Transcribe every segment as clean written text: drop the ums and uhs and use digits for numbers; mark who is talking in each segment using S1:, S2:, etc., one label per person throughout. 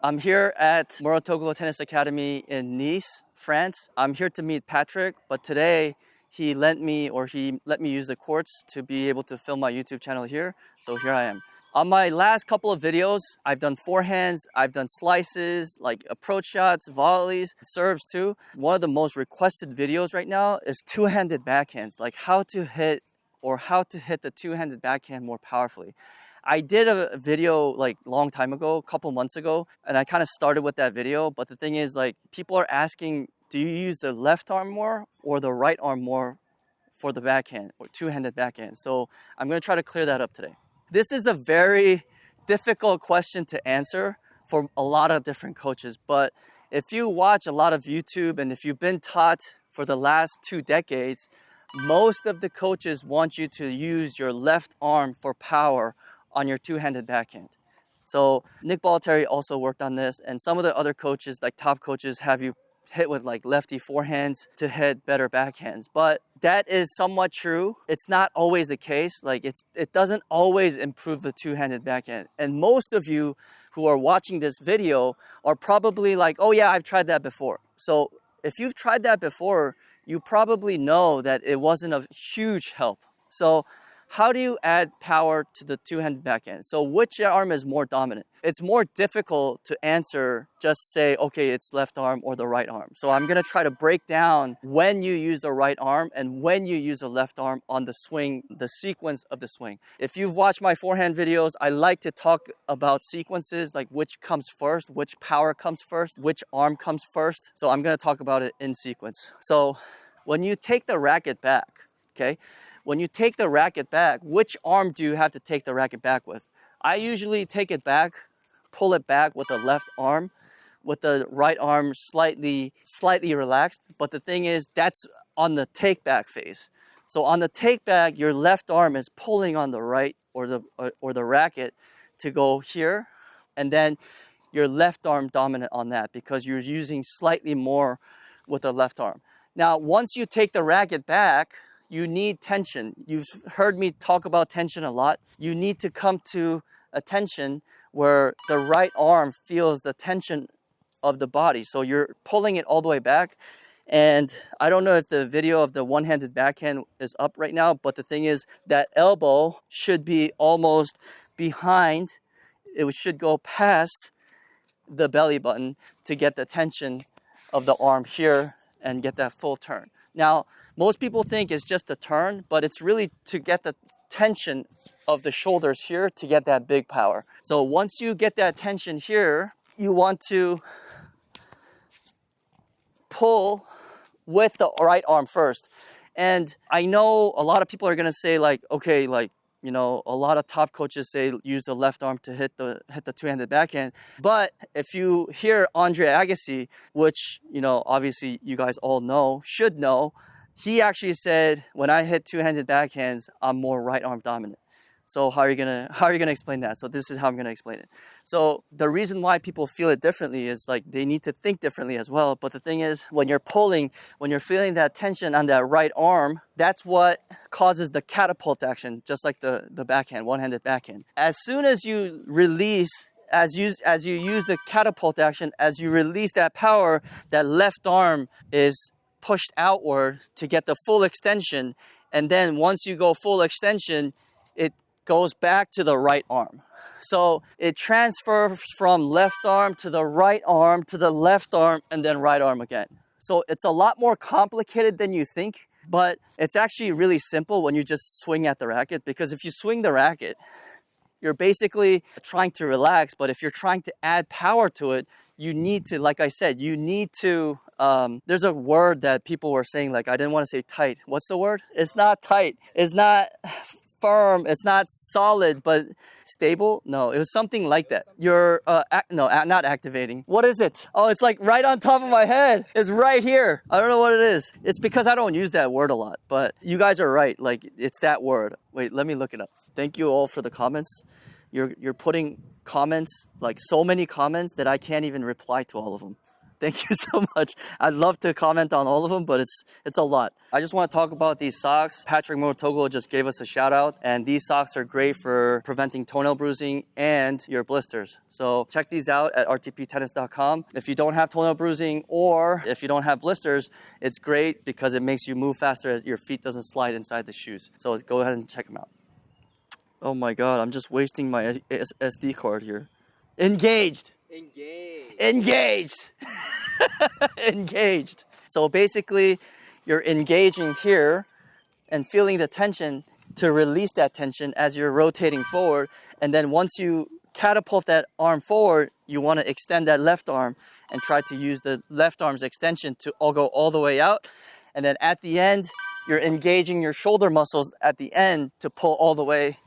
S1: I'm here at Mouratoglou Tennis Academy in Nice, France. I'm here to meet Patrick, but today he let me use the courts to be able to film my YouTube channel here. So here I am. On my last couple of videos, I've done forehands, I've done slices, like approach shots, volleys, serves too. One of the most requested videos right now is two-handed backhands, like how to hit the two-handed backhand more powerfully. I did a video like long time ago, a couple months ago, and I kind of started with that video. But the thing is, like, people are asking, do you use the left arm more or the right arm more for the backhand or two-handed backhand? So I'm going to try to clear that up today. This is a very difficult question to answer for a lot of different coaches. But if you watch a lot of YouTube and if you've been taught for the last 2 decades, most of the coaches want you to use your left arm for power on your two-handed backhand. So Nick Bollettieri also worked on this, and some of the other coaches, like top coaches, have you hit with like lefty forehands to hit better backhands. But that is somewhat true. It's not always the case. Like it doesn't always improve the two-handed backhand. And most of you who are watching this video are probably like, oh yeah, I've tried that before. So if you've tried that before, you probably know that it wasn't a huge help. So how do you add power to the two-handed backhand? So which arm is more dominant? It's more difficult to answer, just say, okay, it's left arm or the right arm. So I'm gonna try to break down when you use the right arm and when you use the left arm on the swing, the sequence of the swing. If you've watched my forehand videos, I like to talk about sequences, like which comes first, which power comes first, which arm comes first. So I'm gonna talk about it in sequence. So when you take the racket back, okay? When you take the racket back, which arm do you have to take the racket back with? I usually take it back, pull it back with the left arm, with the right arm slightly relaxed. But the thing is, that's on the take back phase. So on the take back, your left arm is pulling on the right or the racket to go here, and then your left arm dominant on that because you're using slightly more with the left arm. Now, once you take the racket back, you need tension. You've heard me talk about tension a lot. You need to come to a tension where the right arm feels the tension of the body. So you're pulling it all the way back. And I don't know if the video of the one-handed backhand is up right now, but the thing is that elbow should be almost behind. It should go past the belly button to get the tension of the arm here and get that full turn. Now, most people think it's just a turn, but it's really to get the tension of the shoulders here to get that big power. So once you get that tension here, you want to pull with the right arm first. And I know a lot of people are going to say like, okay, like, you know, a lot of top coaches say use the left arm to hit the two-handed backhand. But if you hear Andre Agassi, which, you know, obviously you guys all should know, he actually said, when I hit two-handed backhands, I'm more right arm dominant. So how are you gonna explain that? So this is how I'm gonna explain it. So the reason why people feel it differently is like they need to think differently as well. But the thing is, when you're pulling, when you're feeling that tension on that right arm, that's what causes the catapult action, just like the backhand, one-handed backhand. As soon as you release, as you use the catapult action, as you release that power, that left arm is pushed outward to get the full extension. And then once you go full extension, it goes back to the right arm. So it transfers from left arm to the right arm to the left arm and then right arm again. So it's a lot more complicated than you think, but it's actually really simple when you just swing at the racket, because if you swing the racket, you're basically trying to relax, but if you're trying to add power to it, you need to, like I said, you need to, there's a word that people were saying, like, I didn't want to say tight. What's the word? It's not tight. It's not firm. It's not solid, but stable. No, it was something like that. You're, not activating. What is it? Oh, it's like right on top of my head. It's right here. I don't know what it is. It's because I don't use that word a lot, but you guys are right. Like, it's that word. Wait, let me look it up. Thank you all for the comments. You're putting comments, like so many comments that I can't even reply to all of them. Thank you so much. I'd love to comment on all of them, but it's a lot. I just want to talk about these socks. Patrick Mouratoglou just gave us a shout out, and these socks are great for preventing toenail bruising and your blisters. So check these out at RTPTennis.com. If you don't have toenail bruising or if you don't have blisters, it's great because it makes you move faster. Your feet doesn't slide inside the shoes. So go ahead and check them out. Oh my God, I'm just wasting my SD card here. Engaged. Engaged. Engaged. So basically, you're engaging here and feeling the tension to release that tension as you're rotating forward. And then once you catapult that arm forward, you want to extend that left arm and try to use the left arm's extension to all go all the way out. And then at the end, you're engaging your shoulder muscles at the end to pull all the way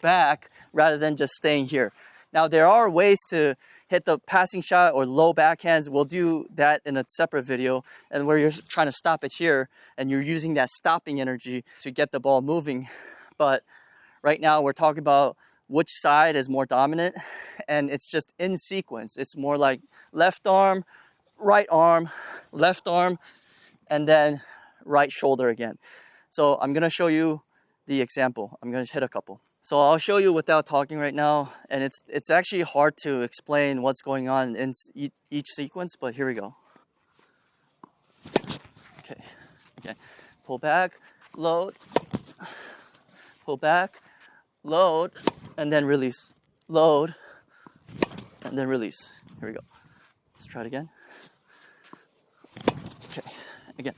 S1: back rather than just staying here. Now, there are ways to hit the passing shot or low backhands. We'll do that in a separate video, and where you're trying to stop it here and you're using that stopping energy to get the ball moving. But right now we're talking about which side is more dominant, and it's just in sequence. It's more like left arm, left arm, and then right shoulder again. So I'm gonna show you the example. I'm gonna hit a couple. So I'll show you without talking right now, and it's actually hard to explain what's going on in each sequence, but here we go. Okay, pull back, load, pull back, load, and then release. Load, and then release. Here we go. Let's try it again. Okay, again.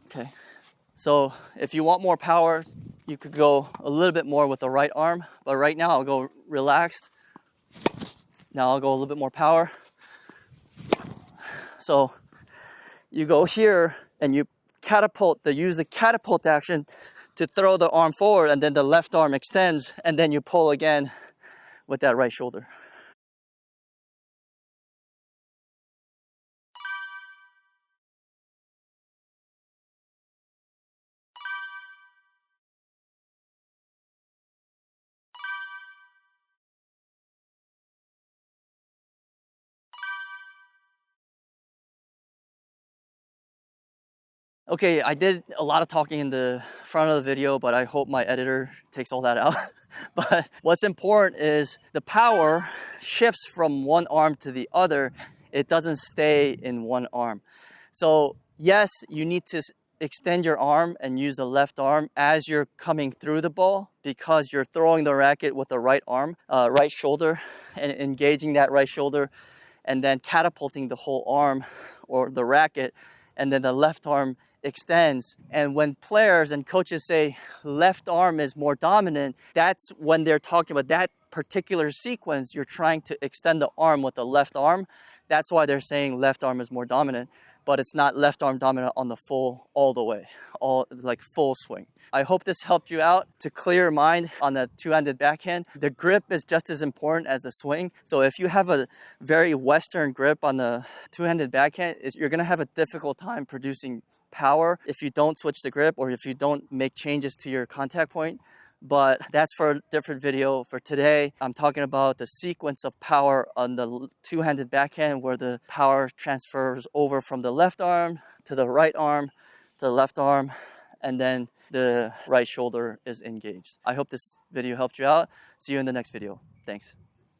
S1: Okay. So if you want more power, you could go a little bit more with the right arm, but right now I'll go relaxed. Now I'll go a little bit more power. So you go here and you use the catapult action to throw the arm forward, and then the left arm extends, and then you pull again with that right shoulder. Okay, I did a lot of talking in the front of the video, but I hope my editor takes all that out. But what's important is the power shifts from one arm to the other. It doesn't stay in one arm. So yes, you need to extend your arm and use the left arm as you're coming through the ball, because you're throwing the racket with the right arm, right shoulder, and engaging that right shoulder, and then catapulting the whole arm or the racket, and then the left arm extends. And when players and coaches say left arm is more dominant, that's when they're talking about that particular sequence. You're trying to extend the arm with the left arm. That's why they're saying left arm is more dominant, but it's not left arm dominant on the full, all the way, like full swing. I hope this helped you out to clear your mind on the two-handed backhand. The grip is just as important as the swing. So if you have a very Western grip on the two-handed backhand, you're gonna have a difficult time producing power if you don't switch the grip or if you don't make changes to your contact point. But that's for a different video. For today, I'm talking about the sequence of power on the two-handed backhand, where the power transfers over from the left arm to the right arm to the left arm, and then the right shoulder is engaged. I hope this video helped you out. See you in the next video. Thanks.